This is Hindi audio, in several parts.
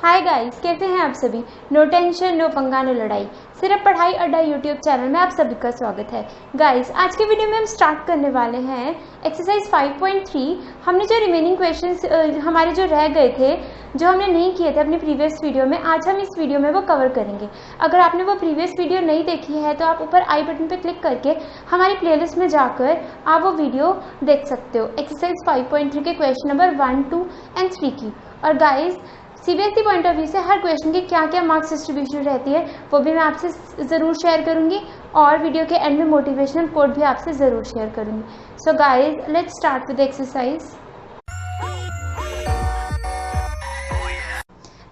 हाय गाइस, कैसे हैं आप सभी। नो टेंशन, नो पंगा, नो लड़ाई, सिर्फ पढ़ाई अड्डा यूट्यूब चैनल में आप सभी का स्वागत है। गाइस, आज के वीडियो में हम स्टार्ट करने वाले हैं एक्सरसाइज 5.3। हमने जो रिमेनिंग क्वेश्चंस हमारे जो रह गए थे, जो हमने नहीं किए थे अपनी प्रीवियस वीडियो में, आज हम इस वीडियो में वो कवर करेंगे। अगर आपने वो प्रीवियस वीडियो नहीं देखी है तो आप ऊपर आई बटन पर क्लिक करके हमारी प्लेलिस्ट में जाकर आप वो वीडियो देख सकते हो, एक्सरसाइज 5.3 के क्वेश्चन नंबर 1, 2 एंड 3 की। और guys, CBSE point of view से हर क्वेश्चन की क्या क्या मार्क्स डिस्ट्रीब्यूशन रहती है वो भी मैं आपसे ज़रूर शेयर करूंगी, और वीडियो के एंड में मोटिवेशनल कोड भी आपसे ज़रूर शेयर करूंगी। So guys, let's start with exercise.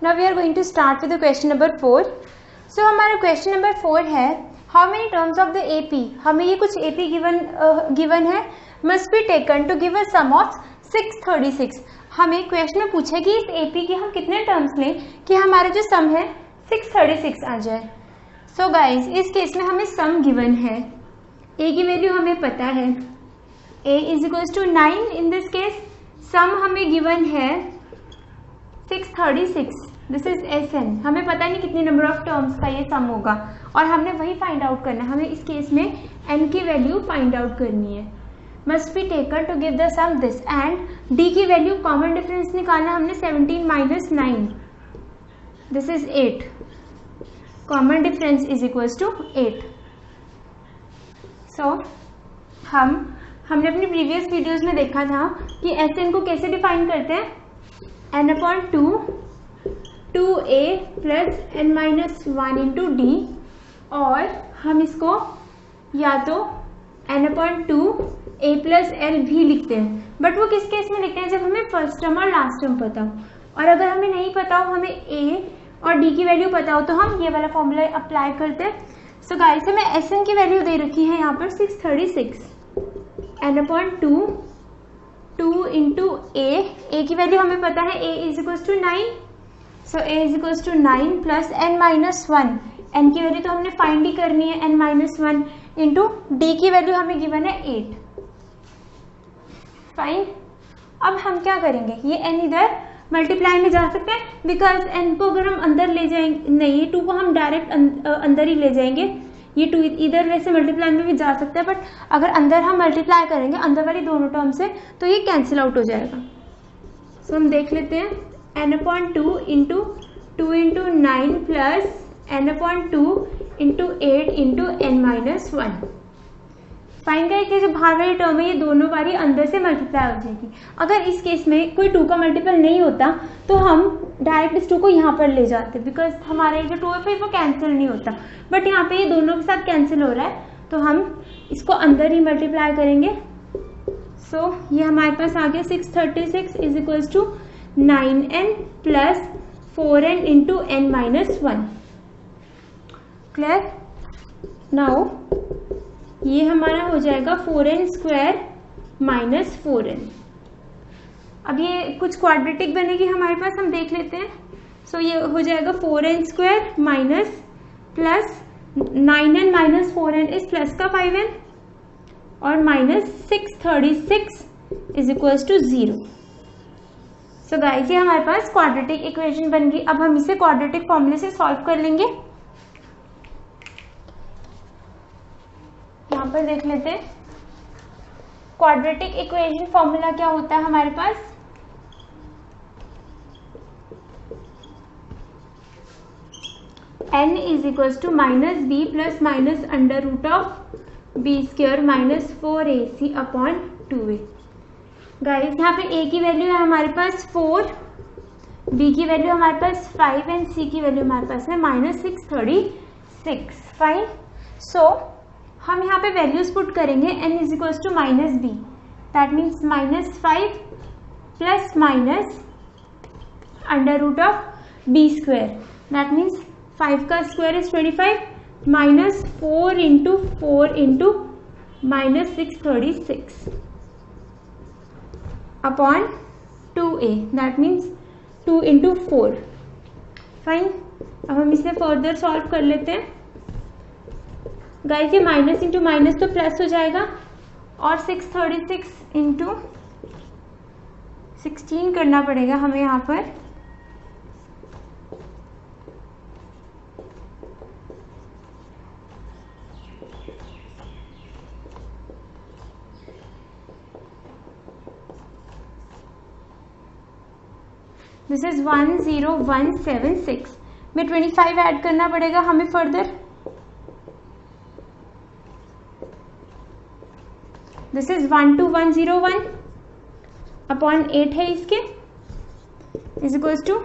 Now we are going to start with question number 4। So हमारा क्वेश्चन नंबर 4 है, how many terms of the AP. हमें ये कुछ एपी गिवन है, must be taken to give a sum of 636। हमें क्वेश्चन में पूछे कि इस एपी के हम कितने टर्म्स लें कि हमारा जो सम है 636 आ जाए। सो गाइज, इस केस में हमें सम गिवन है, ए की वैल्यू हमें पता है, A is equals to 9 in this case. Sum हमें गिवन है 636, दिस इज एस एन। हमें पता नहीं कितने नंबर ऑफ टर्म्स का ये सम होगा, और हमने वही फाइंड आउट करना है। हमें इस केस में एन की वैल्यू फाइंड आउट करनी है। Must be taken to give the sum this, and D की वैल्यू कॉमन डिफरेंस निकालना हमने 17 minus 9, this is 8। Common difference is equals to 8। So हमने अपनी प्रीवियस वीडियोस में देखा था कि एस एन को कैसे डिफाइन करते हैं, n upon 2a plus n minus 1 into d, और हम इसको या तो n upon 2a plus L भी लिखते हैं, बट वो किस केस में लिखते हैं, जब हमें फर्स्ट टर्म और लास्ट टर्म पता हो। और अगर हमें नहीं पता हो, हमें a और d की वैल्यू पता हो, तो हम ये वाला फॉर्मूला अप्लाई करते हैं। सो गाइस, हमें एस एन की वैल्यू दे रखी है यहाँ पर 636, n अपॉन 2 इंटू ए की वैल्यू हमें पता है, a is equals to 9। So a is equals to 9 plus n minus 1, n की वैल्यू तो हमने फाइंड ही करनी है, n माइनस 1 इंटू डी की वैल्यू हमें गिवन है 8। फाइन। अब हम क्या करेंगे, ये n इधर मल्टीप्लाई में जा सकते हैं, बिकॉज n को अगर हम अंदर ले जाएंगे, नहीं, ये 2 को हम डायरेक्ट अंदर ही ले जाएंगे। ये 2 इधर वैसे मल्टीप्लाई में भी जा सकता है, बट अगर अंदर हम मल्टीप्लाई करेंगे अंदर वाली दोनों टर्म से, तो ये कैंसिल आउट हो जाएगा। सो हम देख लेते हैं, n upon 2 into 2 into 9 plus n upon 2 into 8 into n minus 1। Fine करें कि जो बाहर वाली टर्म है ये दोनों बारी अंदर से मल्टीप्लाई हो जाएगी। अगर इस केस में कोई 2 का मल्टीपल नहीं होता तो हम डायरेक्ट इस 2 को यहाँ पर ले जाते, बिकॉज हमारे जो 2 है फिर वो कैंसिल नहीं होता, बट यहाँ पे ये दोनों के साथ कैंसिल हो रहा है, तो हम इसको अंदर ही मल्टीप्लाई करेंगे। सो ये हमारे पास आ गया 636 is equals to 9n plus 4n into n minus 1। Clear. Now ये हमारा हो जाएगा 4n स्क्वायर माइनस 4n। अब ये कुछ क्वाड्रेटिक बनेगी हमारे पास, हम देख लेते हैं। सो ये हो जाएगा 4n square minus plus 9n minus 4n is plus का 5n, और minus 636 is equals to 0। So guys, ये हमारे पास क्वाड्रेटिक इक्वेशन बन गई। अब हम इसे क्वाड्रेटिक फॉर्मूले से सॉल्व कर लेंगे। यहाँ पर देख लेते हैं क्वाड्रेटिक इक्वेशन फॉर्मूला क्या होता है हमारे पास। n is equals to minus B plus minus under root of B square minus 4ac upon 2a। Guys, यहाँ पे a की वैल्यू है हमारे पास 4, b की वैल्यू हमारे पास 5 एंड c की वैल्यू हमारे पास है माइनस 636। फाइन। सो हम यहाँ पे वैल्यूज पुट करेंगे, n is equals to minus b, that means minus 5 plus minus under root of B square, that means 5 का square is 25 minus 4 into minus 636 upon 2a, that means 2 into 4। Fine. अब हम इसे फर्दर सॉल्व कर लेते हैं। गाइस, ये माइनस इंटू माइनस तो प्लस हो जाएगा, और 636 इंटू 16 करना पड़ेगा हमें यहाँ पर। दिस इज 10176 में 25 ऐड करना पड़ेगा हमें फर्दर। दिस इज 12101 अपॉन 8 है इसके, is equals to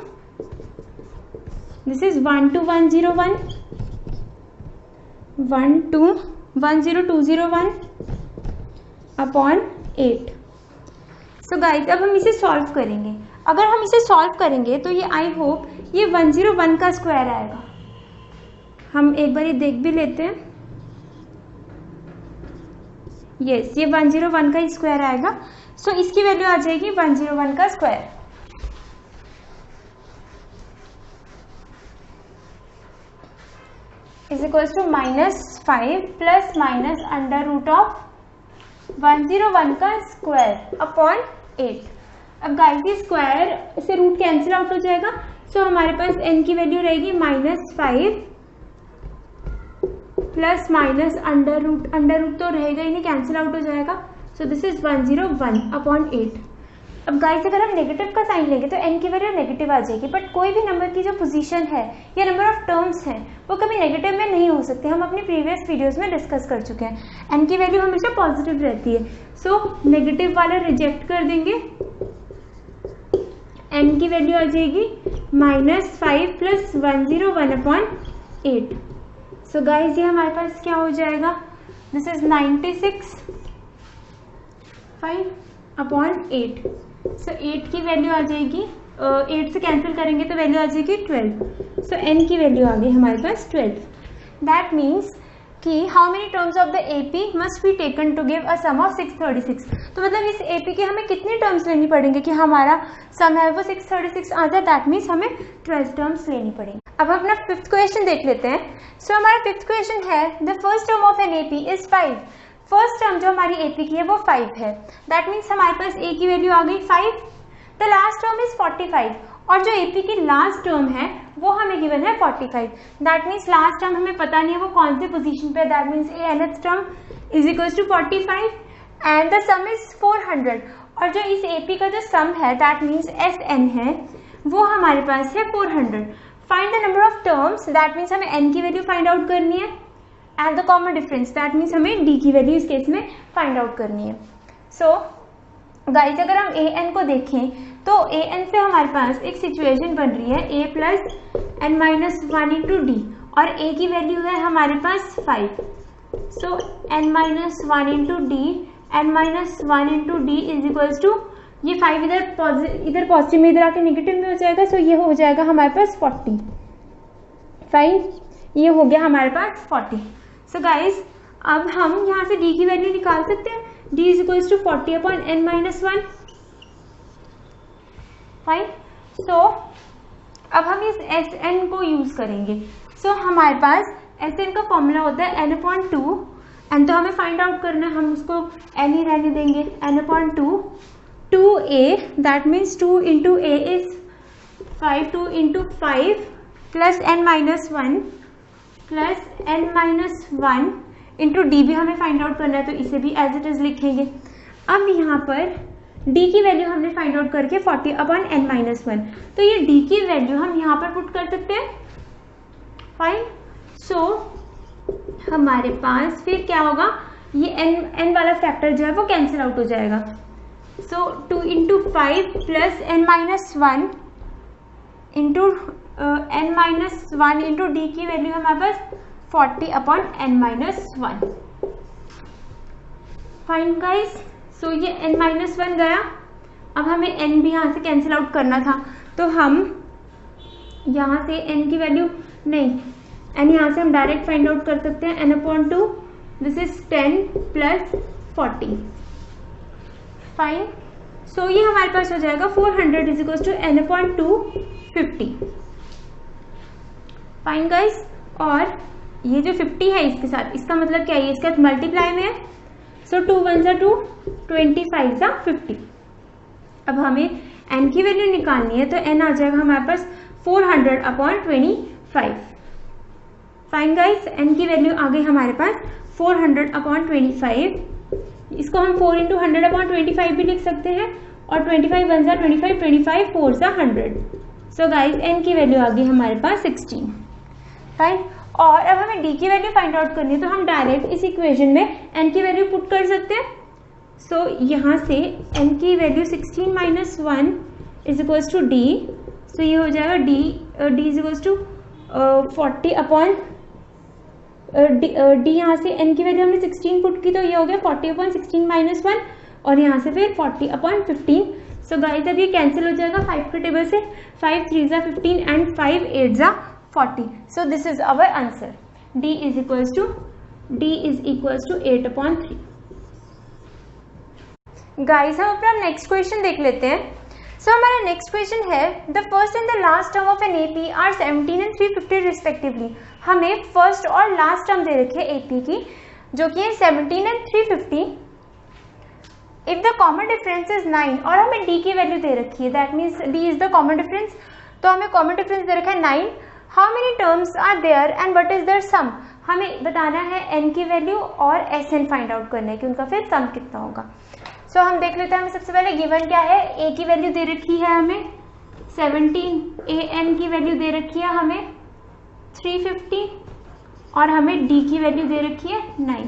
this is 12101 1210201 upon 8। So guys अब हम इसे सॉल्व करेंगे। अगर हम इसे सॉल्व करेंगे तो ये आई होप ये 101 का स्क्वायर आएगा। हम एक बार ये देख भी लेते हैं। यस, ये 101 का स्क्वायर आएगा। सो इसकी वैल्यू आ जाएगी 101 का square. Is equals to -5 plus minus under root of 101 का स्क्वायर अपॉन 8। अब गाइस ये स्क्वायर से रूट कैंसिल आउट हो जाएगा। सो हमारे पास n की वैल्यू रहेगी -5 प्लस माइनस अंडर रूट तो रहेगा ही नहीं, कैंसिल आउट हो जाएगा। सो दिस इज 101 अपॉन 8। अब गाइस अगर हम नेगेटिव का साइन लेंगे तो n की वैल्यू नेगेटिव आ जाएगी, बट कोई भी नंबर की जो पोजीशन है या नंबर ऑफ टर्म्स हैं वो कभी नेगेटिव में नहीं हो सकते। हम अपनी प्रीवियस वीडियोस में डिस्कस कर चुके हैं। n की वैल्यू हमेशा पॉजिटिव रहती है। सो नेगेटिव वाला रिजेक्ट कर देंगे। n की वैल्यू आ जाएगी -5 प्लस 101 अपॉन 8। सो गाइज ये हमारे पास क्या हो जाएगा, दिस इज 96 5 अपॉन 8। सो 8 की वैल्यू आ जाएगी, 8 से कैंसिल करेंगे तो वैल्यू आ जाएगी 12। सो n की वैल्यू आ गई हमारे पास 12। दैट मीन्स कि how many terms of the AP must be taken to give a sum of 636। तो मतलब इस AP के हमें कितनी टर्म्स लेनी पड़ेंगे कि हमारा सम है वो 636 आ जाए। दैट मीन्स हमें 12 टर्म्स लेनी पड़ेंगी। अब हम अपना फिफ्थ क्वेश्चन देख लेते हैं। सो हमारा फिफ्थ क्वेश्चन है the first term of an AP is 5। First term जो हमारी AP की है वो 5 है। दैट मीन्स हमारे पास A की वैल्यू आ गई 5। द लास्ट टर्म इज 45 और जो AP की लास्ट टर्म है वो हमें गिवन है 45। दैट मीन्स लास्ट टर्म हमें पता नहीं है वो कौन सी पोजीशन पे है। That means nth term is equals to 45 and the sum is 400। और जो इस AP का जो सम है दैट मीन्स SN है वो हमारे पास है 400। Find the number of terms, that means हमें n की वैल्यू फाइंड आउट करनी है and the common difference, that means हमें d की वैल्यू इस केस में फाइंड आउट करनी है। सो गाइस अगर हम an को देखें तो an से हमारे पास एक सिचुएशन बन रही है a plus n-1 into d और a की वैल्यू है हमारे पास 5। So n-1 into d n-1 into d is equals to ये 5 इधर पॉजिटिव में इधर आके नेगेटिव में हो जाएगा। सो ये हो जाएगा हमारे पास 40। फाइन, ये हो गया हमारे पास 40। सो गाइस अब हम यहाँ से d की वैल्यू निकाल सकते हैं। d is equals to 40 upon n-1। Fine, so अब हम इस Sn को यूज करेंगे। सो हमारे पास Sn का फॉर्मूला होता है n/2 एंड तो हमें फाइंड आउट करना है, हम उसको n ही रहने देंगे। n/2 2a, that means 2 into a is 5, 2 into 5 plus n-1 plus n-1 into D भी हमें फाइंड आउट करना है तो इसे भी एज इट इज लिखेंगे। अब यहाँ पर d की वैल्यू हमने फाइंड आउट करके 40 अपॉन n-1, तो ये d की वैल्यू हम यहाँ पर पुट कर सकते हैं। फाइन, सो हमारे पास फिर क्या होगा, ये n वाला फैक्टर जो है वो कैंसिल आउट हो जाएगा। सो 2 into 5 plus n-1 into n-1 into D की वैल्यू हमारे पास 40 upon n-1। Fine guys, so ये n-1 गया। अब हमें n भी यहाँ से कैंसिल आउट करना था तो हम यहाँ से n की वैल्यू नहीं, n यहाँ से हम डायरेक्ट फाइंड आउट कर सकते हैं। n/2 this is 10 plus 40। Fine, so ये हमारे पास हो जाएगा 400 is equals to n/2 50। Fine guys, और ये जो 50 है इसके साथ, इसका मतलब क्या है, इसके साथ मल्टीप्लाई में है। सो 2 1 2, 25 50। अब हमें n की वैल्यू निकालनी है, तो n आ जाएगा हमारे पास 400/25। फाइन गाइस, n की वैल्यू आ गई हमारे पास 400/25। इसको हम 4 × 100/25 भी लिख सकते हैं, और 25 1 सा 25, 25 4 सा 100। सो गाइस n की वैल्यू आ गई हमारे पास 16। फाइन, और अब हमें d की वैल्यू फाइंड आउट करनी है, तो हम डायरेक्ट इस इक्वेशन में n की वैल्यू पुट कर सकते हैं। सो यहाँ से n की value 16 - 1 is equals to d। So ये हो जाएगा d is equals to 40 d यहाँ से n की वैल्यू हमने 16 पुट की, तो ये हो गया 40/16 - 1, और यहाँ से फिर 40/15। सो गाइस अब ये कैंसिल हो जाएगा 5 के टेबल से, 5 3 ज़ा 15 एंड 5 8 ज़ा 40। So this is our answer, d is equals to 8/3। Guys हम अपना नेक्स्ट क्वेश्चन देख लेते हैं। सो हमारा नेक्स्ट क्वेश्चन है, the first and the last term of an AP are 17 and 350 respectively. हमें फर्स्ट और लास्ट टर्म दे रखी है AP की, जो कि है 17 and 350। If the common difference is 9, और हमें d की वैल्यू दे रखी है, that means d is the common difference, तो हमें कॉमन डिफरेंस दे रखा है 9। How many terms are there and what is their sum. हमें बताना है n की वैल्यू और Sn फाइंड आउट करना है कि उनका फिर सम कितना होगा। सो हम देख लेते हैं, हमें सबसे पहले गिवन क्या है। a की वैल्यू दे रखी है हमें 17, an की वैल्यू दे रखी है हमें 350, और हमें d की वैल्यू दे रखी है 9।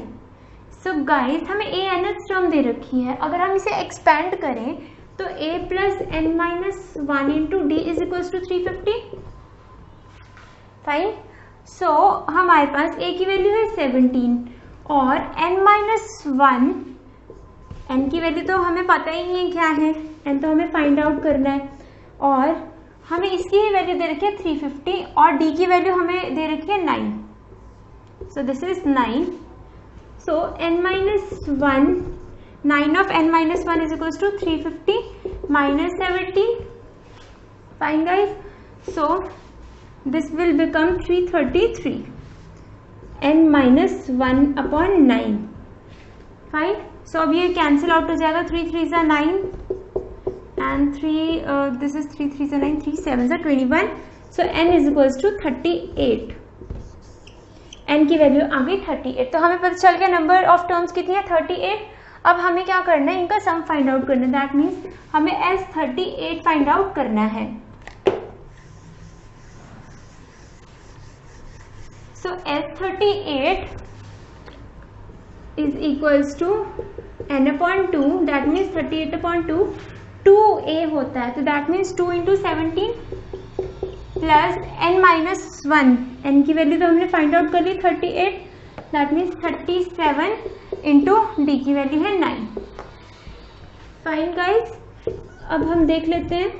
सो गाइस हमें an टर्म दे रखी है, अगर हम इसे एक्सपेंड करें तो a + n - 1 × d is equals to 350। Fine, so हमारे पास a की वैल्यू है 17 और n - 1, n की वैल्यू तो हमें पता ही नहीं है क्या है, n तो हमें फाइंड आउट करना है, और हमें इसकी ही वैल्यू दे रखी है 350, और d की वैल्यू हमें दे रखी है 9। सो this is 9। So n - 1, 9 of n - 1 is equals to 350 minus 17. Fine guys, so this will become 333, n - 1/9. Fine, so अब ये कैंसिल आउट हो जाएगा, 3 3 ज़ा 9 and 3 this is 3 3 ज़ा 9, 3 7 ज़ा 21. So n is equals to 38. n की वैल्यू आ गई 38, तो हमें पता चल गया नंबर ऑफ टर्म्स कितनी है 38। अब हमें क्या करना है, इनका सम फाइंड आउट करना है, दैट मीन्स हमें S38 फाइंड आउट करना है। So S38 is equals to n/2, that means 38/2, 2a होता है, तो that means 2 × 17 plus n - 1, n की वैल्यू तो हमने फाइंड आउट कर ली 38, दैट मीन्स 37 इंटू d की वैल्यू है 9। फाइन गाइस, अब हम देख लेते हैं,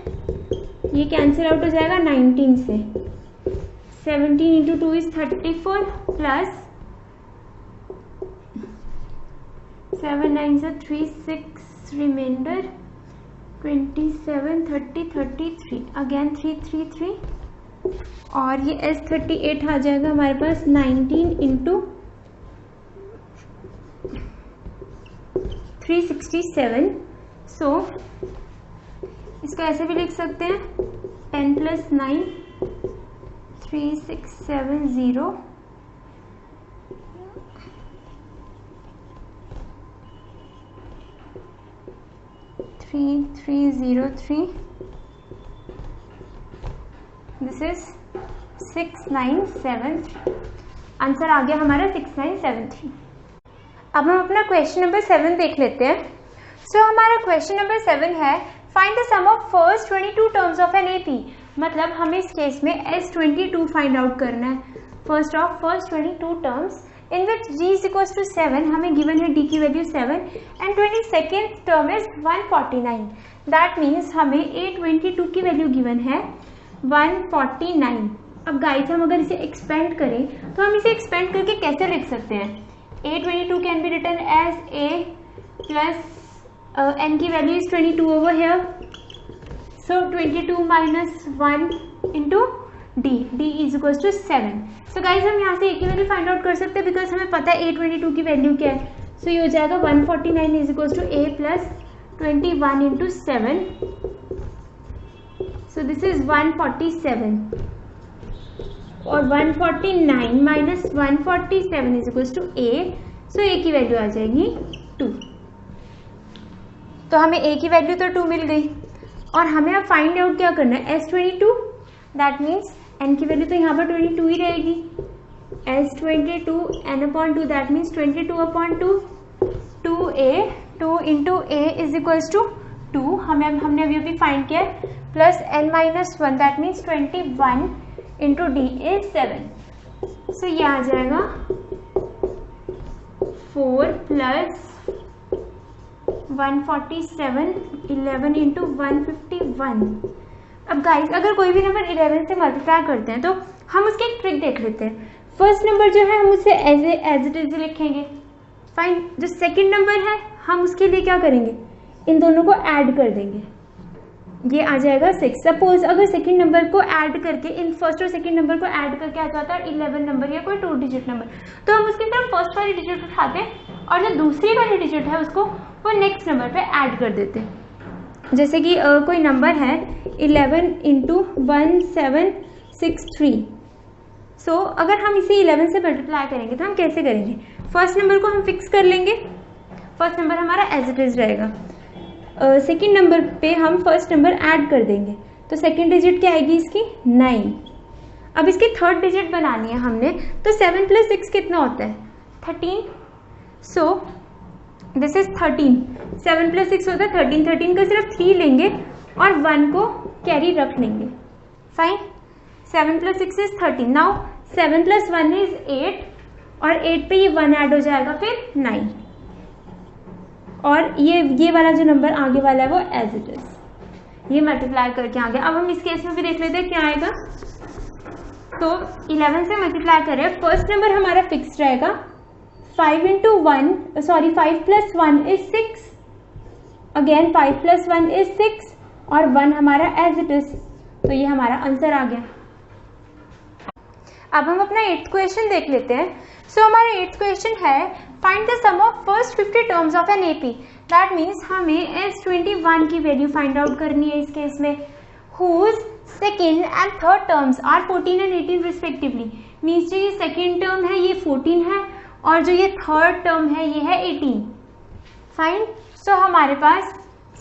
ये कैंसिल आउट हो जाएगा 19 से, 17 × 2 इज 34 प्लस 7 9 ज़ा 3 6 रिमाइंडर 27 30 33 अगेन 3 3 3, और ये S38 आ जाएगा हमारे पास 19 × 367। सो इसको ऐसे भी लिख सकते हैं 10 + 9 3670 3303, दिस इज 6973। आंसर आ गया हमारा 6973। अब हम अपना क्वेश्चन नंबर 7 देख लेते हैं। सो हमारा क्वेश्चन नंबर 7 है, find the sum of first 22 terms of an AP। मतलब हमें इस केस में S22 फाइंड आउट करना है, first 22 terms in which g is equals to 7, हमें गिवन है d की value 7 and 22nd term is 149, that means हमें A22 की वैल्यू गिवन है 149। अब गाइस हम अगर इसे एक्सपेंड करें तो हम इसे एक्सपेंड करके कैसे लिख सकते हैं, A22 can be written as a plus n की value is 22 over here, so 22 - 1 into d is equal to 7। So guys हम यहाँ से a की वैल्यू फाइंड आउट कर सकते हैं, बिकॉज हमें पता है A22 की वैल्यू क्या है। सो ये हो जाएगा 149 is equal to a + 21 × 7 so this is 147 और 149 minus 147 is equals to a. So a की वैल्यू आ जाएगी 2. तो हमें ए की वैल्यू तो 2 मिल गई और हमें अब फाइंड आउट क्या करना है, S22. दैट मीन्स n की वैल्यू तो यहाँ पर 22 ही रहेगी. S22 n/2 that means 22/2 2a 2 into a is equals to 2. हमने अभी फाइंड किया plus n-1 that means 21 into d is 7. So ये आ जाएगा 4 प्लस 147 11 इंटू 151. अब गाइस अगर कोई भी नंबर 11 से मल्टीप्लाई करते हैं तो हम उसकी एक ट्रिक देख लेते हैं. फर्स्ट नंबर जो है हम उसे एज इट इज लिखेंगे. फाइन. जो सेकंड नंबर है हम उसके लिए क्या करेंगे, इन दोनों को ऐड कर देंगे. ये आ जाएगा 6. सपोज अगर सेकंड नंबर को ऐड करके इन फर्स्ट और सेकंड नंबर को ऐड करके आ जाता है 11 नंबर या कोई 2 डिजिट नंबर, तो हम उसकी तरफ फर्स्ट वाली डिजिट उठाते हैं और जो दूसरी वाली डिजिट है उसको वो नेक्स्ट नंबर पे ऐड कर देते हैं. जैसे कि कोई नंबर है 11 इंटू 1763. सो अगर हम इसे 11 से मल्टीप्लाई करेंगे तो हम कैसे करेंगे, फर्स्ट नंबर को हम फिक्स कर लेंगे. फर्स्ट नंबर हमारा एज इट इज रहेगा. सेकेंड नंबर पे हम फर्स्ट नंबर ऐड कर देंगे तो सेकेंड डिजिट क्या आएगी इसकी 9. अब इसकी थर्ड डिजिट बनानी है हमने, तो 7 प्लस 6 कितना होता है 13. सो दिस इज 13. 7 प्लस 6 होता है 13. 13 का सिर्फ 3 लेंगे और 1 को कैरी रख लेंगे. Fine. 7 plus 6 is 13. Now 7 plus 1 is 8 और 8 पे ये 1 ऐड हो जाएगा फिर 9. और ये वाला जो नंबर आगे वाला है वो एज इट इज, ये मल्टीप्लाई करके आ गया. अब हम इस केस में भी देख लेते हैं क्या आएगा. तो 11 से मल्टीप्लाई करें, फर्स्ट नंबर हमारा फिक्स रहेगा. 5 plus 1 is 6. Again 5 plus 1 is 6 और 1 हमारा एज इट इज. तो ये हमारा आंसर आ गया. अब हम अपना 8th क्वेश्चन देख लेते हैं. सो हमारा 8th क्वेश्चन है find the sum of first 50 terms of an AP. That means हमें S21 की वैल्यू फाइंड आउट करनी है इस केस में. Whose second and third terms are 14 and 18 respectively. Means जो ये सेकेंड टर्म है ये 14 है और जो ये थर्ड टर्म है ये है 18. फाइन. सो हमारे पास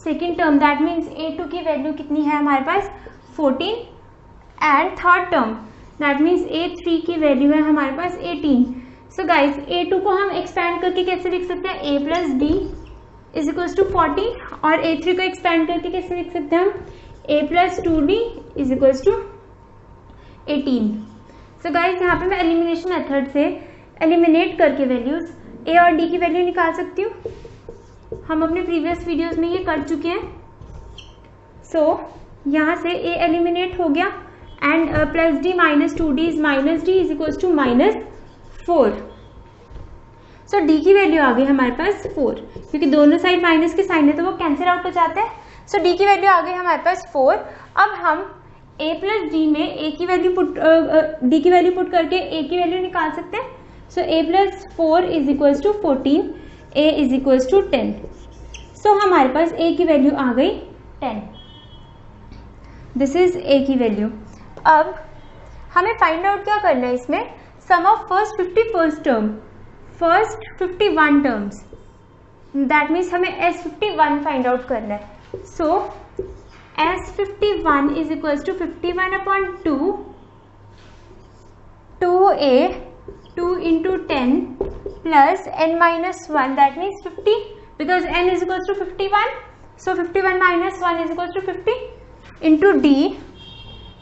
second term that means A2 की वैल्यू कितनी है हमारे पास 14 and third term that means A3 की वैल्यू है हमारे पास 18. सो गाइज A2 को हम एक्सपैंड करके कैसे लिख सकते हैं, A plus d is equals to 40 और A3 को एक्सपैंड करके कैसे लिख सकते हैं हम, A plus 2D is equals to 18. So guys यहाँ पे मैं एलिमिनेशन मेथड से एलिमिनेट करके वैल्यूज A और D की वैल्यू निकाल सकती हूँ. हम अपने प्रीवियस वीडियोस में ये कर चुके हैं. सो यहाँ से A एलिमिनेट हो गया and plus d minus 2D is minus d is equals to -4. So d की वैल्यू आ गई हमारे पास 4, क्योंकि दोनों साइड माइनस के साइन है तो वो कैंसिल आउट हो जाते हैं. सो डी की वैल्यू आ गई हमारे पास 4. अब हम a प्लस डी में a की वैल्यू डी की वैल्यू पुट करके a की वैल्यू निकाल सकते हैं. So a plus 4 is equals to 14, a is equals to 10. So हमारे पास a की वैल्यू आ गई 10. दिस इज a की वैल्यू. अब हमें फाइंड आउट क्या करना है इसमें, sum of first 51st term, first 51 terms. That means हमें S51 फाइंड आउट करना है. So S51 is equals to 51/2 2a 2 into 10 plus n-1 that means 50 because n is equals to 51. So 51 minus 1 is equals to 50 into d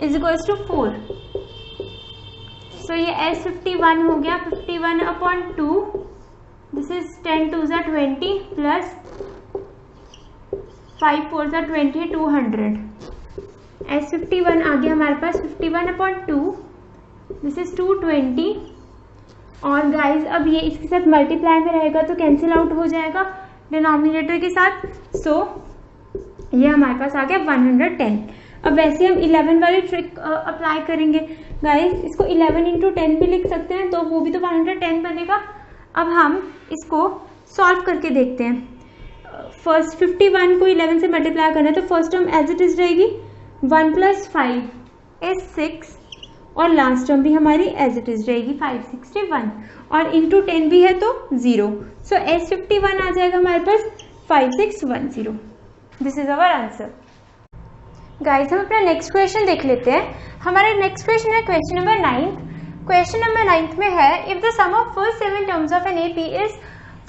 is equals to 4. So ये S51 हो गया 51/2. दिस इज 10 2 ज़ा 20 प्लस 5 4 ज़ा 20 200. S51 आ गया हमारे पास 51/2. This is 220. और गाइज अब ये इसके साथ मल्टीप्लाई में रहेगा तो कैंसिल आउट हो जाएगा डिनोमिनेटर के साथ. सो ये हमारे पास आ गया 110. अब वैसे हम 11 वाली ट्रिक अप्लाई करेंगे गाइस. इसको 11 इंटू 10 भी लिख सकते हैं तो वो भी तो 110 बनेगा. अब हम इसको सॉल्व करके देखते हैं. फर्स्ट 51 को 11 से मल्टीप्लाई करना है तो first term as it is रहेगी 1 + 5 is 6 और लास्ट टर्म भी हमारी एज इट इज रहेगी 561 और इंटू 10 भी है तो 0. सो S51 आ जाएगा हमारे पास 5610. This is our answer. Guys हम अपना नेक्स्ट क्वेश्चन देख लेते हैं. हमारा नेक्स्ट क्वेश्चन है क्वेश्चन नंबर 9. क्वेश्चन नंबर 9 में है if the sum of first 7 terms of an AP is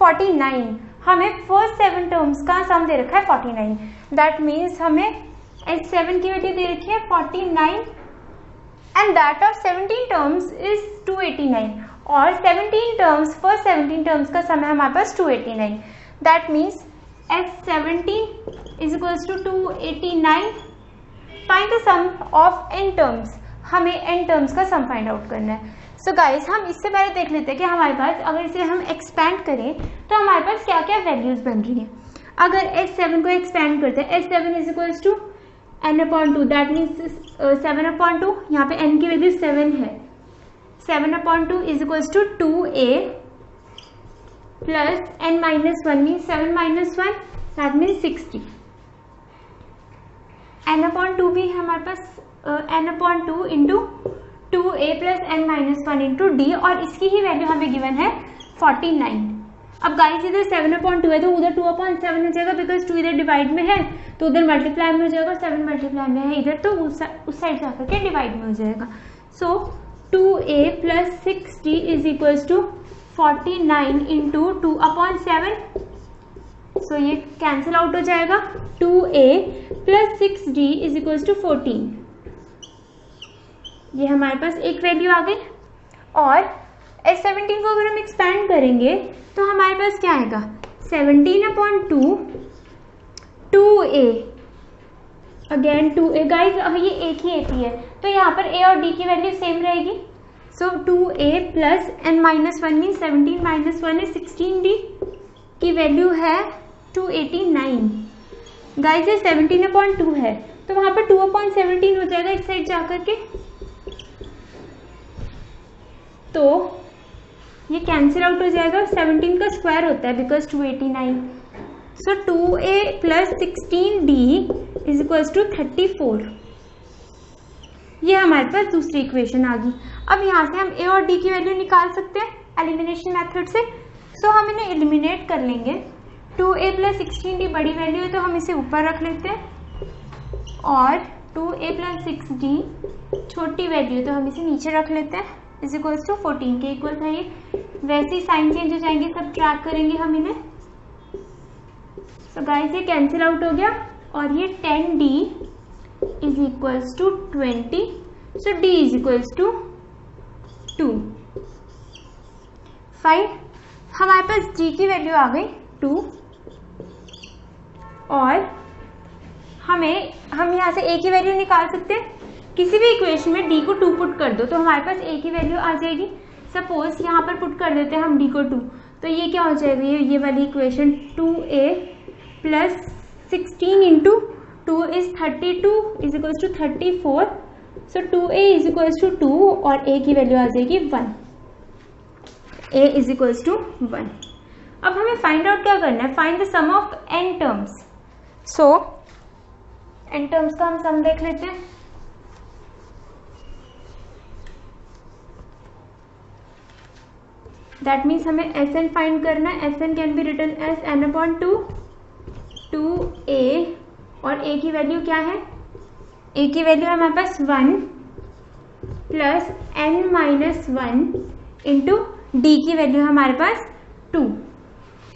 49. हमें फर्स्ट 7 टर्म्स का सम दे रखा है 49. दैट मीन्स हमें S7 की वैल्यू दे रखी है 49 and that of 17 terms is 289 और 17 terms फर्स्ट 17 terms का सम है हमारे पास 289. That means S17 is equals to 289. Find the sum of n terms. हमें n terms का सम फाइंड आउट करना है. सो गाइस हम इससे पहले देख लेते हैं कि हमारे पास अगर इसे हम एक्सपैंड करें तो हमारे पास क्या क्या वैल्यूज बन रही हैं. अगर S7 को एक्सपैंड करते हैं S7 is equals to n/2. That means 7/2. यहाँ पे n की वैल्यू 7 है. 7/2 is equals to 2a plus n-1 means 7 - 1 that means 60. n/2 भी हमारे पास n/2 into 2a plus n-1 into d और इसकी ही वैल्यू हमें गिवन है 49. अब गाइस इधर 7/2 है तो उधर 2/7 हो जाएगा बिकॉज 2 इधर डिवाइड में है तो उधर मल्टीप्लाई में हो जाएगा. 7 मल्टीप्लाई में है इधर तो उस साइड जाकर के डिवाइड में हो जाएगा. सो 2a plus 60 is equals to 49 into 2/7. सो ये कैंसिल आउट हो जाएगा. 2a plus 6d is equals to 14. ये हमारे पास एक वैल्यू आ गई. और S17 को अगर हम एक्सपैंड करेंगे तो हमारे पास क्या आएगा 17/2 2a अगेन 2a. गाइस ये एक ही AP है तो यहाँ पर a और d की वैल्यू सेम रहेगी. सो 2a plus n-1 mean 17 - 1 is 16d की वैल्यू है 289. गाइस ये 17/2 है तो वहाँ पर 2/17 हो जाएगा एक साइड जाकर के. तो ये कैंसिल आउट हो जाएगा. 17 का स्क्वायर होता है because 289. So 2a plus 16d is equals to 34. ये हमारे पास दूसरी इक्वेशन आ गई. अब यहाँ से हम a और d की वैल्यू निकाल सकते हैं एलिमिनेशन मेथड से. सो हम इन्हें एलिमिनेट कर लेंगे. 2a plus 16d बड़ी वैल्यू है तो हम इसे ऊपर रख लेते हैं और 2a plus 6d छोटी वैल्यू तो हम इसे नीचे रख लेते हैं. इज इक्वल्स टू 14 के इक्वल था ये. वैसे ही साइन चेंज हो जाएंगे सब ट्रैक करेंगे हम इन्हें. सो गाइस ये कैंसिल आउट हो गया और ये 10d is equals to 20. So d is equals to 2. Fine. हमारे पास d की वैल्यू आ गई 2 और हम यहाँ से a की वैल्यू निकाल सकते हैं. किसी भी इक्वेशन में d को 2 पुट कर दो तो हमारे पास a की वैल्यू आ जाएगी. सपोज यहाँ पर पुट कर देते हैं हम d को 2 तो ये क्या हो जाएगा ये वाली equation 2a plus 16 into 2 is 32 is equals to 34. So 2a is equals to 2 और a की वैल्यू आ जाएगी 1. a is equals to 1. अब हमें फाइंड आउट क्या करना है. Find the sum of n terms. So n terms का हम सम देख लेते हैं. दैट मीन्स हमें Sn फाइंड करना है. Sn can be written as n/2 2a और a की वैल्यू क्या है. a की वैल्यू है हमारे पास 1 प्लस n-1 इंटू d की वैल्यू है हमारे पास 2.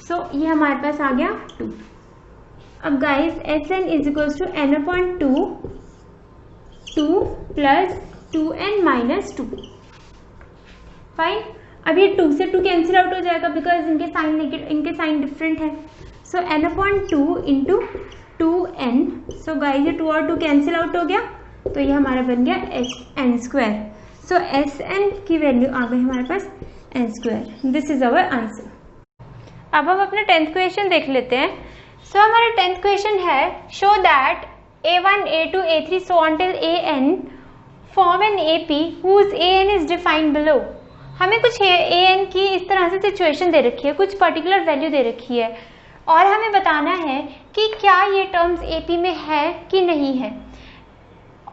सो ये हमारे पास आ गया 2. अब guys Sn is equals to n/2 2 plus 2n-2. Fine. अब ये 2 से 2 कैंसिल आउट हो जाएगा बिकॉज इनके साइन डिफरेंट है. सो n/2 इंटू 2n. सो गाइस ये 2 और 2 कैंसिल आउट हो गया तो ये हमारा बन गया n². सो Sn की वैल्यू आ गई हमारे पास n². This is our answer. अब हम अपना 10th क्वेश्चन देख लेते हैं. सो हमारा 10th क्वेश्चन है show that a1 a2 a3 so on till an form an AP whose an is defined below. हमें कुछ an की इस तरह से सिचुएशन दे रखी है, कुछ पर्टिकुलर वैल्यू दे रखी है और हमें बताना है कि क्या ये टर्म्स AP में है कि नहीं है.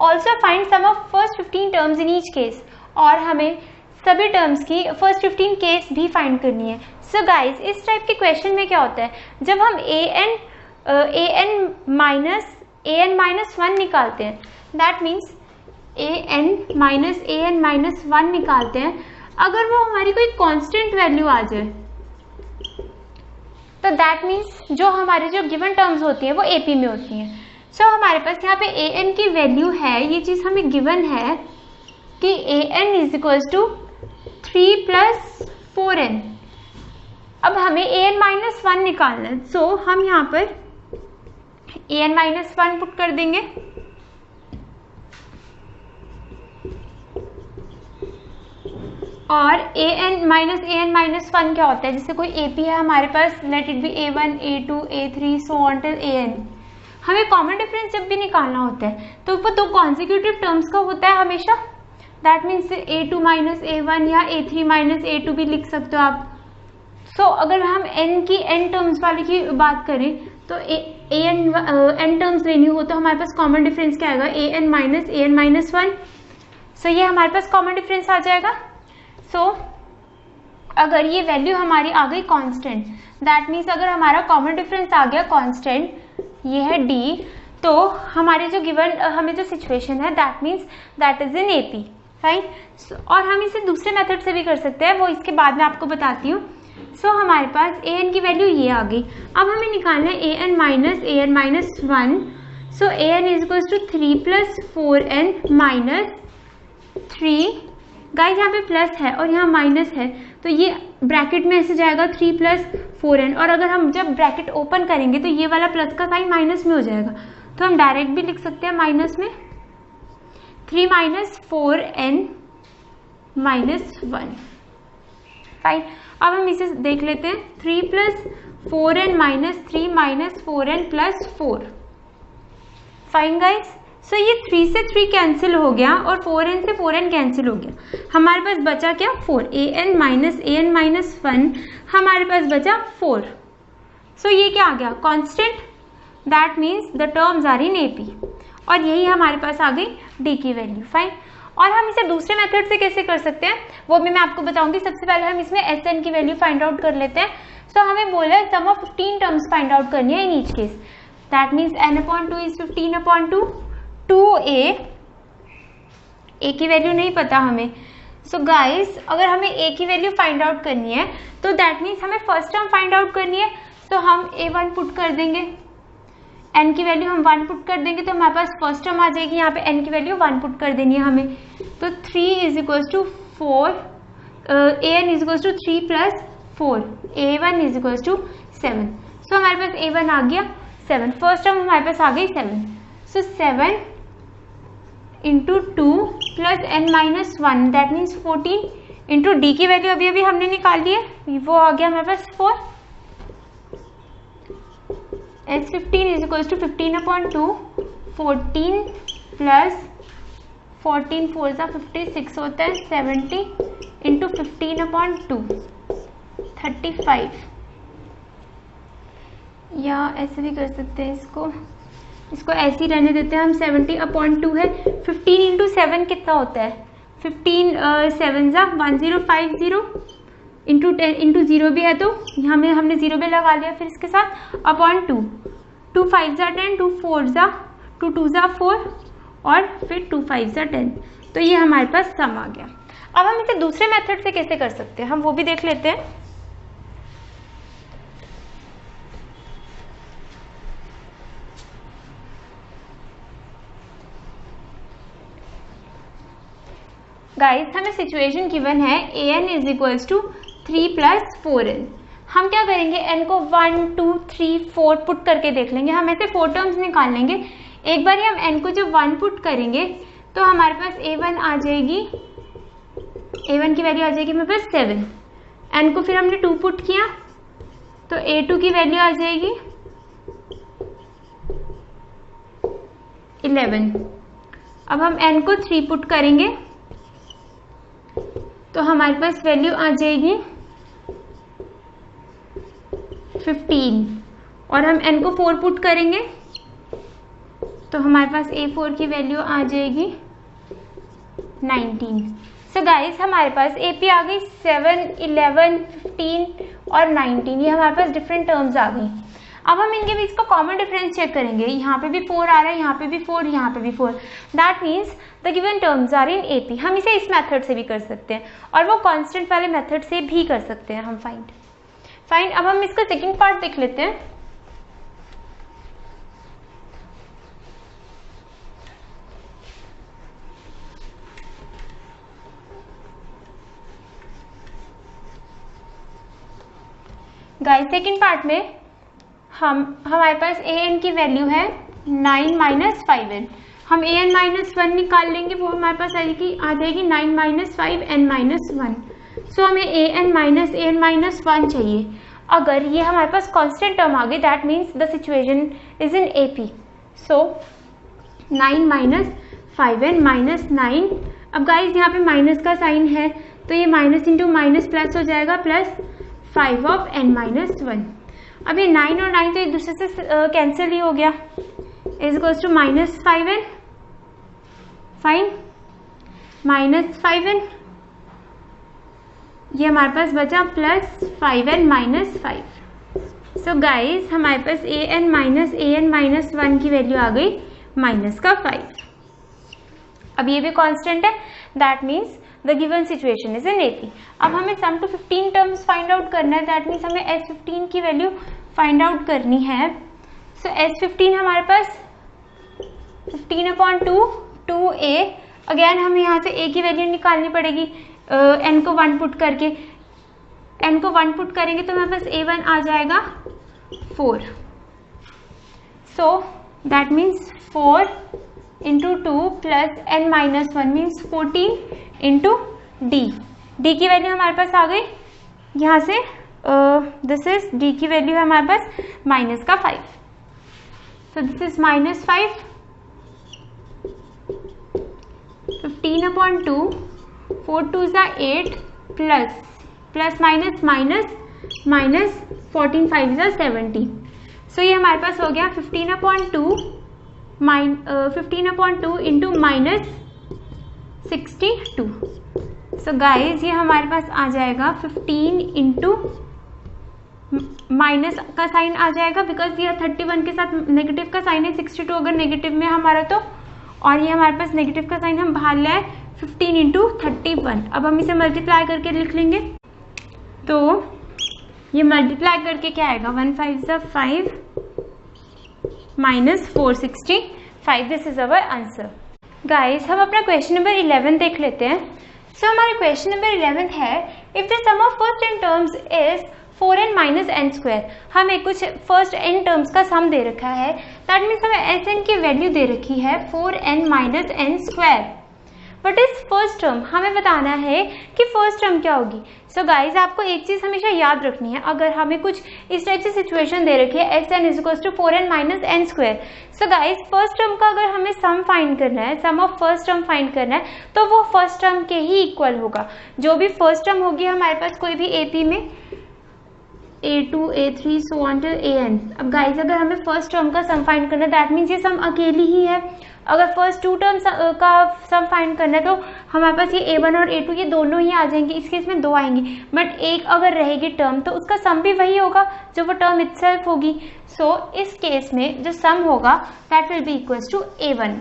Also find sum of first 15 terms in each case, और हमें सभी टर्म्स की फर्स्ट 15 केस भी फाइंड करनी है। सो गाइज इस टाइप के क्वेश्चन में क्या होता है, जब हम an माइनस 1 निकालते हैं, दैट मीन्स an माइनस 1 निकालते हैं, अगर वो हमारी कोई कांस्टेंट वैल्यू आ जाए तो दैट मीन्स जो हमारे जो गिवन टर्म्स होती हैं वो AP में होती हैं। सो हमारे पास यहाँ पे an की वैल्यू है, ये चीज हमें गिवन है कि an is equals to 3 + 4n। अब हमें an माइनस 1 निकालना है, सो हम यहाँ पर an माइनस 1 पुट कर देंगे, और an माइनस 1 क्या होता है, जैसे कोई AP है हमारे पास, let it be a1 a2 a3 so on till an। हमें कॉमन डिफरेंस जब भी निकालना होता है तो वो दो कॉन्जिक्यूटिव टर्म्स का होता है हमेशा, that means a2 minus a1 या a3 माइनस a2 भी लिख सकते हो आप। सो अगर हम n की n टर्म्स वाले की बात करें तो n टर्म्स लेनी हो तो हमारे पास कॉमन डिफरेंस क्या आएगा, an माइनस 1। सो ये हमारे पास कॉमन डिफरेंस आ जाएगा। सो अगर ये वैल्यू हमारी आ गई कांस्टेंट, दैट मीन्स अगर हमारा कॉमन डिफरेंस आ गया कांस्टेंट, ये है d, तो हमारे जो गिवन हमें जो सिचुएशन है that means that is in AP, fine. और हम इसे दूसरे मेथड से भी कर सकते हैं, वो इसके बाद में आपको बताती हूँ। सो हमारे पास an की वैल्यू ये आ गई, अब हमें निकालना है an minus 1। So an is equal to 3 + 4n minus 3, guys यहाँ पे प्लस है और यहाँ माइनस है, तो ये ब्रैकेट में ऐसे जाएगा 3 + 4n, और अगर हम जब ब्रैकेट ओपन करेंगे तो ये वाला प्लस का साइन माइनस में हो जाएगा, तो हम डायरेक्ट भी लिख सकते हैं माइनस में 3 - 4n माइनस 1, फाइन। अब हम इसे देख लेते हैं, 3 + 4n minus 3 minus 4n + 4, fine guys. So ये 3 से 3 कैंसिल हो गया और 4n से 4n कैंसिल हो गया, हमारे पास बचा क्या 4, an माइनस 1 हमारे पास बचा 4। सो ये क्या आ गया constant, that means the terms are in AP, और यही हमारे पास आ गई d की वैल्यू, फाइन। और हम इसे दूसरे मेथड से कैसे कर सकते हैं वो भी मैं आपको बताऊंगी। सबसे पहले हम इसमें SN की वैल्यू फाइंड आउट कर लेते हैं। सो हमें बोला है sum of 15 terms find out करनी है इन each case, that means n/2 is 15/2, 2a की वैल्यू नहीं पता हमें। सो गाइस अगर हमें a की वैल्यू फाइंड आउट करनी है तो दैट मीन्स हमें फर्स्ट टर्म फाइंड आउट करनी है, तो हम a1 पुट कर देंगे, n की वैल्यू हम 1 पुट कर देंगे, तो हमारे पास फर्स्ट टर्म आ जाएगी, यहाँ पे n की वैल्यू 1 पुट कर देनी है हमें, तो 3 is equal to 4, an is equal to 3 + 4, a1 is equal to 7। So हमारे पास a1 आ गया 7, फर्स्ट टर्म हमारे पास आ गई 7। सो 7 × 2 + n minus 1 that means 14 into d की वैल्यू अभी अभी हमने निकाल ली है, वो आ गया हमारे पास 4। S15 इज इक्वल टू 15/2, 14 + 14 4 = 56 होता है, 70 इंटू 15/2 35, या ऐसे भी कर सकते हैं, इसको ऐसे ही रहने देते हैं हम, 70/2 है, 15 × 7 कितना होता है, 15 7 = 1050 इंटू 10 इंटू 0 भी है तो हमने 0 भी लगा लिया, फिर इसके साथ /2, 2 5 = 10, 2 4 = 2 2 = 4 और फिर 2 5 = 10, तो ये हमारे पास सम आ गया। अब हम इसे दूसरे मेथड से कैसे कर सकते हैं हम वो भी देख लेते हैं। गाइस हमें सिचुएशन गिवन है an is equals to 3 + 4n। हम क्या करेंगे, n को 1 2 3 4 पुट करके देख लेंगे, हम ऐसे 4 टर्म्स निकाल लेंगे। एक बार हम n को जब 1 पुट करेंगे तो हमारे पास a1 आ जाएगी, a1 की वैल्यू आ जाएगी हमारे पास 7, n को फिर हमने 2 पुट किया तो a2 की वैल्यू आ जाएगी 11। अब हम n को 3 पुट करेंगे तो हमारे पास वैल्यू आ जाएगी 15, और हम n को 4 पुट करेंगे तो हमारे पास A4 की वैल्यू आ जाएगी 19। सो गाइस हमारे पास AP आ गई 7, 11, 15 और 19, ये हमारे पास डिफरेंट टर्म्स आ गई। अब हम इनके बीच का कॉमन डिफरेंस चेक करेंगे। यहाँ पे भी 4 आ रहा है, यहाँ पे भी 4, यहाँ पे भी 4। That means the given terms are in AP। हम इसे इस मेथड से भी कर सकते हैं और वो कांस्टेंट वाले मेथड से भी कर सकते हैं हम फाइंड। अब हम इसका सेकंड पार्ट देख लेते हैं। गाइस सेकंड पार्ट में हमारे पास an की वैल्यू है 9 माइनस 5n। हम an माइनस 1 निकाल लेंगे, वो हमारे पास आ जाएगी 9 माइनस 5 n माइनस 1। सो हमें an माइनस 1 चाहिए। अगर ये हमारे पास कांस्टेंट टर्म आ गई, that means the situation is in AP। So 9 minus 5n minus 9। अब गाइस यहाँ पे माइनस का साइन है तो ये माइनस इंटू माइनस प्लस हो जाएगा, प्लस 5 ऑफ n माइनस 1। अब ये 9 और 9 तो एक दूसरे से कैंसिल ही हो गया, is equals to minus 5n। Fine, minus 5n, ये हमारे पास बचा प्लस 5n माइनस 5। सो गाइस हमारे पास an माइनस 1 की वैल्यू आ गई माइनस का 5। अब ये भी कांस्टेंट है, that means the given situation is in AP। अब हमें सम टू 15 टर्म्स फाइंड आउट करना है, दैट मीन्स हमें S15 की वैल्यू फाइंड आउट करनी है। सो S15 हमारे पास 15/2 2a। अगेन हमें यहाँ से a की वैल्यू निकालनी पड़ेगी, n को 1 पुट करके। n को 1 पुट करेंगे तो हमारे पास a1 आ जाएगा 4। So that means 4 into 2 plus n minus 1 means 14 into d। d की वैल्यू हमारे पास आ गई, यहाँ से दिस इज d की वैल्यू है हमारे पास माइनस का 5। सो this is minus 5। 15/2 4 2 8 plus minus minus 14 5 17। सो ये हमारे पास हो गया 15/2 इंटू माइनस 62। सो गाइज ये हमारे पास आ जाएगा 15 इंटू माइनस का साइन आ जाएगा, बिकॉज ये 31 के साथ नेगेटिव का साइन है। 62 अगर नेगेटिव में हमारा तो, और ये हमारे पास नेगेटिव का साइन हम बाहर लाए 15 इंटू 31। अब हम इसे मल्टीप्लाई करके लिख लेंगे, तो ये मल्टीप्लाई करके क्या आएगा 1 5 5 minus 465। This is our answer. Guys हम अपना क्वेश्चन नंबर 11 देख लेते हैं। सो हमारा क्वेश्चन नंबर 11 है, if the sum of first n terms is 4n minus n square. हमें कुछ फर्स्ट n टर्म्स का सम दे रखा है, दैट मीन्स हमें Sn की वैल्यू दे रखी है 4n minus n square. But इस फर्स्ट टर्म हमें बताना है कि फर्स्ट टर्म क्या होगी। सो गाइज आपको एक चीज हमेशा याद रखनी है, अगर हमें कुछ इस टाइप से सिचुएशन दे रखी है Sn is equals to 4n minus n square. So guys first term का अगर हमें सम फाइंड करना है, sum of first term find करना है, तो वो फर्स्ट टर्म के ही इक्वल होगा। जो भी फर्स्ट टर्म होगी हमारे पास कोई भी AP में A2 A3 so on till AN। अब गाइज अगर हमें फर्स्ट टर्म का सम फाइंड करना है, दैट मीन्स ये सम अकेली ही है। अगर फर्स्ट 2 टर्म्स का सम फाइंड करना है तो हमारे पास ये A1 और A2 ये दोनों ही आ जाएंगे। इस केस में 2 आएंगी, बट एक अगर रहेगी टर्म तो उसका सम भी वही होगा जो वो टर्म इटसेल्फ होगी। सो इस केस में जो सम होगा that will be equals to A1।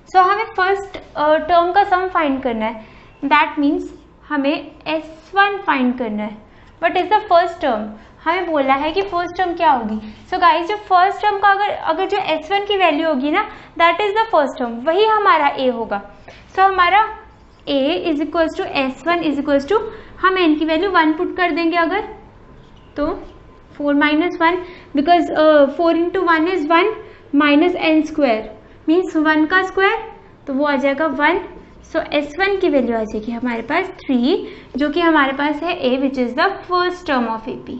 So हमें फर्स्ट टर्म का सम फाइंड करना है, दैट मीन्स हमें S1 फाइंड करना है। But is the first term, हमें बोला है कि फर्स्ट टर्म क्या होगी। सो गाइज जो फर्स्ट टर्म का अगर जो S1 की वैल्यू होगी ना, that is the first term, वही हमारा A होगा। सो हमारा A is equals to S1 is equals to, हम n की वैल्यू 1 पुट कर देंगे अगर, तो 4 minus 1, because 4 into 1 is 1 minus n square means 1 का स्क्वायर, तो वो आ जाएगा 1। सो S1 की वैल्यू आ जाएगी हमारे पास 3, जो कि हमारे पास है A which is the first term of AP।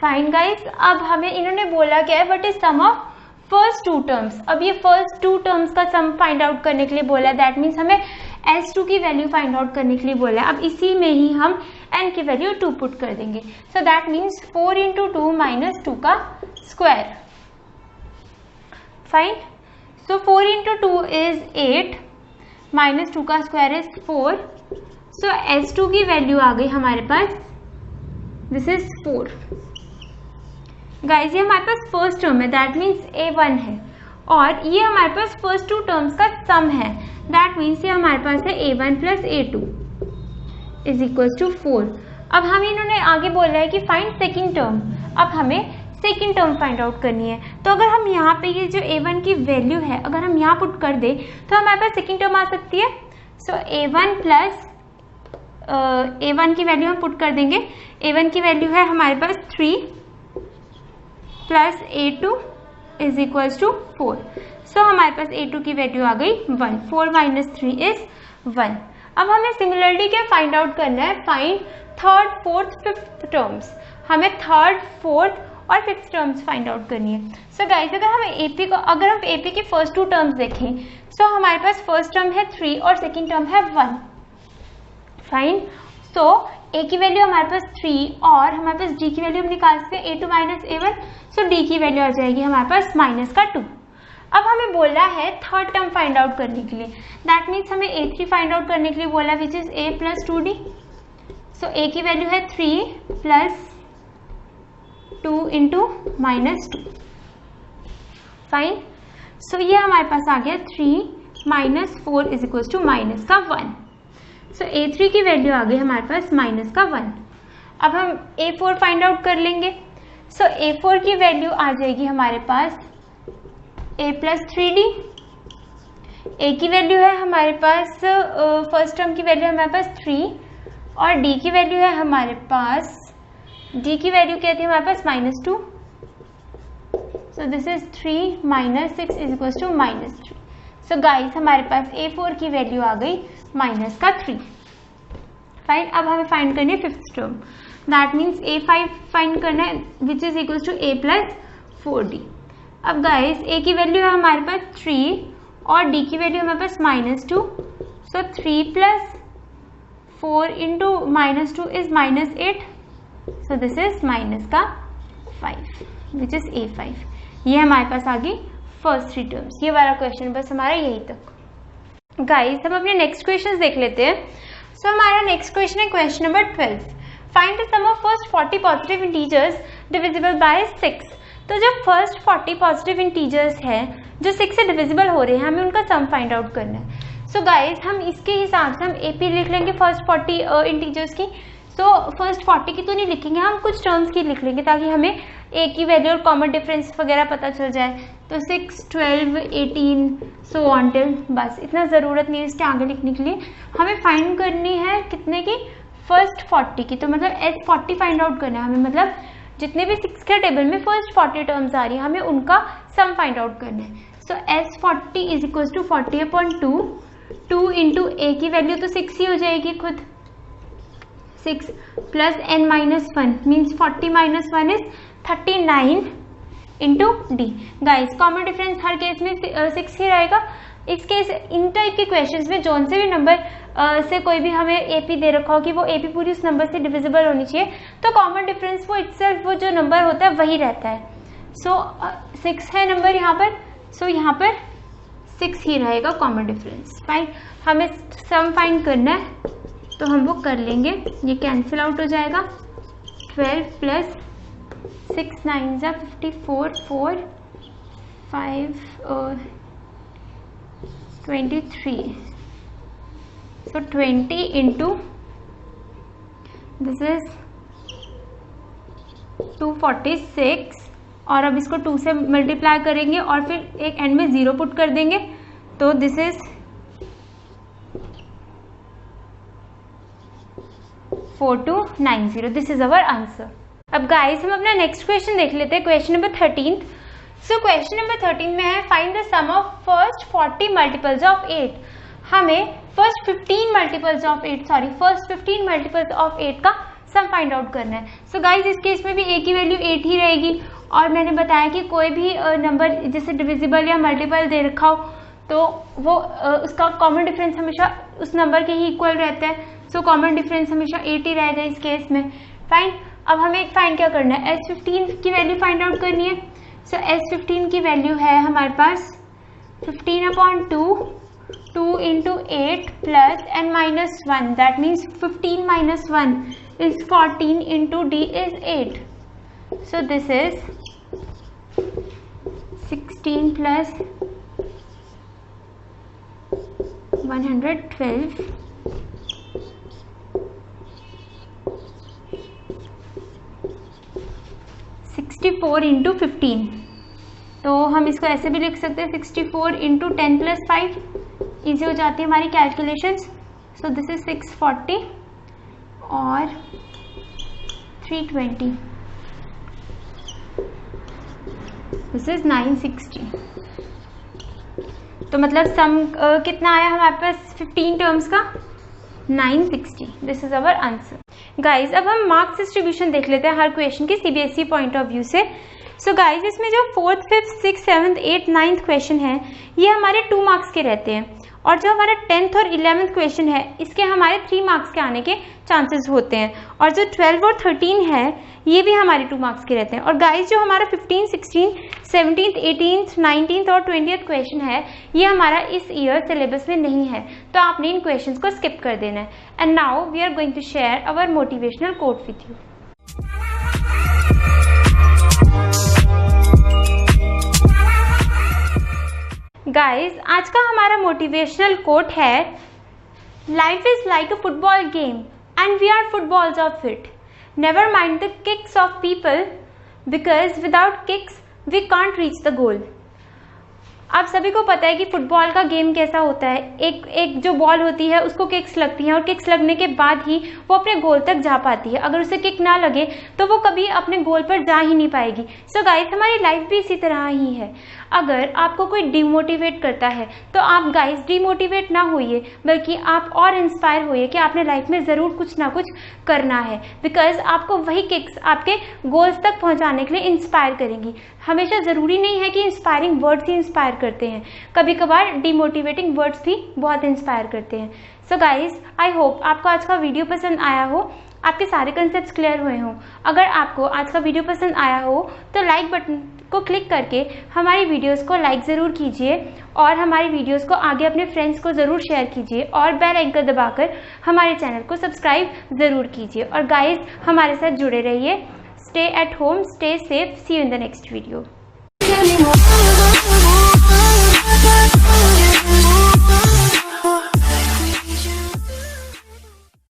Fine guys, अब हमें इन्होंने बोला क्या है, what is sum of first 2 terms. अब ये फर्स्ट 2 टर्म्स का सम फाइंड आउट करने के लिए बोला है, दैट मीन्स हमें S2 की वैल्यू फाइंड आउट करने के लिए बोला है। अब इसी में ही हम n की वैल्यू 2 पुट कर देंगे। So that means 4 into 2 minus 2 का square. Fine. So 4 into 2 is 8 minus 2 का स्क्वायर इज 4। सो S2 की वैल्यू आ गई हमारे पास, दिस इज 4। गाइज ये हमारे पास फर्स्ट टर्म है, दैट मीन्स A1 है, और ये हमारे पास फर्स्ट टू टर्म्स का सम है, दैट मीन्स ये हमारे पास है A1 plus A2 is equal to 4। अब हम इन्होंने आगे बोला है कि फाइंड सेकेंड टर्म, अब हमें सेकेंड टर्म फाइंड आउट करनी है। तो अगर हम यहाँ पे ये जो A1 की वैल्यू है अगर हम यहाँ पुट कर दे तो हमारे पास सेकेंड टर्म आ सकती है। सो A1 प्लस A1 की वैल्यू हम पुट कर देंगे, A1 की वैल्यू है हमारे पास 3 plus A2 is equal to 4। So हमारे पास A2 की वैल्यू आ गई 1, 4 माइनस 3 इज 1। अब हमें सिमिलरली क्या फाइंड आउट करना है, find third fourth fifth terms, हमें थर्ड फोर्थ और फिफ्थ टर्म्स फाइंड आउट करनी है। सो गाइस अगर हम AP की फर्स्ट टू टर्म्स देखें, सो हमारे पास फर्स्ट टर्म है 3 और सेकेंड टर्म है 1, फाइन। सो A की वैल्यू हमारे पास 3 और हमारे पास D की वैल्यू हम निकाल सकते हैं A2 माइनस A1, सो D की वैल्यू आ जाएगी हमारे पास माइनस का 2। अब हमें बोला है थर्ड टर्म फाइंड आउट करने के लिए, दैट मीन्स हमें A3 फाइंड आउट करने के लिए बोला, which is A plus 2D। So A की वैल्यू है 3 plus 2 into minus 2, fine. So ये हमारे पास आ गया 3 minus 4 is equal to minus का 1। सो A3 की वैल्यू आ गई हमारे पास माइनस का 1। अब हम A4 फाइंड आउट कर लेंगे। सो A4 की वैल्यू आ जाएगी हमारे पास A प्लस 3D। A की वैल्यू है हमारे पास फर्स्ट टर्म की वैल्यू हमारे पास 3 और D की वैल्यू है हमारे पास, D की वैल्यू क्या थी हमारे पास minus 2। So this is 3 minus 6 is equal to minus 3। So guys हमारे पास A4 की वैल्यू आ गई माइनस का 3, फाइन। अब हमें फाइंड करनी है fifth term, that means A5 find करना है, which is equal to A plus 4D। अब गाइस A की वैल्यू है हमारे पास 3 और D की वैल्यू हमारे पास minus 2। So 3 plus 4 into minus 2 is minus 8, so this is minus का 5 विच इज A5। ये हमारे पास आ गई फर्स्ट थ्री टर्म्स। ये वाला क्वेश्चन बस हमारा यही तक। गाइस हम अपने नेक्स्ट क्वेश्चन देख लेते हैं। सो हमारा नेक्स्ट क्वेश्चन है question number 12, find the sum of first 40 positive integers divisible by 6। तो जो फर्स्ट 40 पॉजिटिव इंटीजर्स हैं जो 6 से डिविजिबल हो रहे हैं, हमें उनका सम फाइंड आउट करना है। सो गाइस हम इसके हिसाब से हम AP लिख लेंगे फर्स्ट 40 इंटीजर्स की। सो फर्स्ट 40 की तो नहीं लिखेंगे, हम कुछ टर्म्स की लिख लेंगे ताकि हमें A की वैल्यू और कॉमन डिफरेंस वगैरह पता चल जाए। तो 6, 12, 18 सो ऑन टिल, बस इतना ज़रूरत नहीं है इसके आगे लिखने के लिए। हमें फाइंड करनी है कितने की, फर्स्ट 40 की। तो मतलब S40 फाइंड आउट करना है हमें, मतलब जितने भी 6 के टेबल में फर्स्ट 40 टर्म्स आ रही है हमें उनका सम फाइंड आउट करना है। So S40 is equal to 40/2, 2 into A की वैल्यू तो 6 ही हो जाएगी खुद, 6 plus n minus 1 means 40 minus 1 is 39 into D। Guys common difference हर केस में 6 ही रहेगा। इस केस इन टाइप के क्वेश्चंस में जौन से भी नंबर से कोई भी हमें AP दे रखा हो कि वो AP पूरी उस नंबर से डिविजिबल होनी चाहिए, तो कॉमन डिफरेंस वो इटसेल्फ वो जो नंबर होता है वही रहता है। सो 6 है नंबर यहाँ पर, सो यहाँ पर 6 ही रहेगा कॉमन डिफरेंस, फाइन। हमें सम फाइंड करना है तो हम वो कर लेंगे, ये कैंसिल आउट हो जाएगा। 12 प्लस 6 9 जा 54, 4 5 23, so 20 इंटू दिस इज 246 और अब इसको 2 से मल्टीप्लाई करेंगे और फिर एक एंड में 0 पुट कर देंगे, तो this is 4290, this is our answer. अब गाइस हम अपना नेक्स्ट क्वेश्चन देख लेते हैं, question number 13। So question number 13 में है find the sum of first 40 multiples of 8। हमें फर्स्ट 15 मल्टीपल्स ऑफ 8 का सम फाइंड आउट करना है। सो गाइस इस केस में भी A की वैल्यू 8 ही रहेगी और मैंने बताया कि कोई भी नंबर जैसे डिविजिबल या मल्टीपल दे रखा हो तो वो उसका कॉमन डिफरेंस हमेशा उस नंबर के ही इक्वल रहता है। सो कॉमन डिफरेंस हमेशा 8 ही रहेगा इस केस में, फाइन। अब हमें फाइंड क्या करना है, S15 की वैल्यू फाइंड आउट करनी है। सो S15 की वैल्यू है हमारे पास 15/2, 2 into 8 plus n minus 1, that means 15 minus 1 is 14 into D is 8. So this is 16 plus 112 64 into 15. तो हम इसको ऐसे भी लिख सकते हैं 64 into 10 plus 5. ईजी हो जाती है हमारी कैलकुलेशंस. सो दिस इज 640 और 320. This is 960. तो मतलब सम कितना आया हमारे पास 15 टर्म्स का 960. This is our answer. Guys अब हम मार्क्स डिस्ट्रीब्यूशन देख लेते हैं हर क्वेश्चन की सीबीएसई पॉइंट ऑफ व्यू से. सो गाइज इसमें जो 4th, 5th, 6th, 7th, 8th, 9th question है ये हमारे 2 मार्क्स के रहते हैं और जो हमारा 10th और 11th क्वेश्चन है इसके हमारे 3 मार्क्स के आने के चांसेस होते हैं और जो 12 और 13 है ये भी हमारे 2 मार्क्स के रहते हैं. और गाइज जो हमारा 15, 16, 17th, 18th, 19th और 20th क्वेश्चन है ये हमारा इस ईयर सिलेबस में नहीं है तो आपने इन क्वेश्चंस को स्किप कर देना है. And now we are going to share our motivational quote with you. Guys आज का हमारा मोटिवेशनल कोट है life is like a football game and we are footballs of it. Never mind the kicks of people because without kicks we can't reach the goal. आप सभी को पता है कि फुटबॉल का गेम कैसा होता है. एक जो बॉल होती है उसको किक्स लगती हैं और किक्स लगने के बाद ही वो अपने गोल तक जा पाती है. अगर उसे किक ना लगे तो वो कभी अपने गोल पर जा ही नहीं पाएगी. सो गाइस हमारी लाइफ भी इसी तरह ही है. अगर आपको कोई डिमोटिवेट करता है तो आप गाइस डिमोटिवेट ना होइए बल्कि आप और इंस्पायर होइए कि आपने लाइफ में ज़रूर कुछ ना कुछ करना है. बिकॉज आपको वही किक्स आपके गोल्स तक पहुंचाने के लिए इंस्पायर करेंगी. हमेशा ज़रूरी नहीं है कि इंस्पायरिंग वर्ड्स ही इंस्पायर करते हैं. कभी कभार डिमोटिवेटिंग वर्ड्स भी बहुत इंस्पायर करते हैं. सो गाइज आई होप आपको आज का वीडियो पसंद आया हो, आपके सारे कंसेप्ट्स क्लियर हुए हों. अगर आपको आज का वीडियो पसंद आया हो तो लाइक बटन को क्लिक करके हमारी वीडियोस को लाइक ज़रूर कीजिए और हमारी वीडियोस को आगे अपने फ्रेंड्स को ज़रूर शेयर कीजिए और बेल आइकन दबाकर हमारे चैनल को सब्सक्राइब ज़रूर कीजिए. और गाइज हमारे साथ जुड़े रहिए. Stay at home, stay safe. See you in the next video.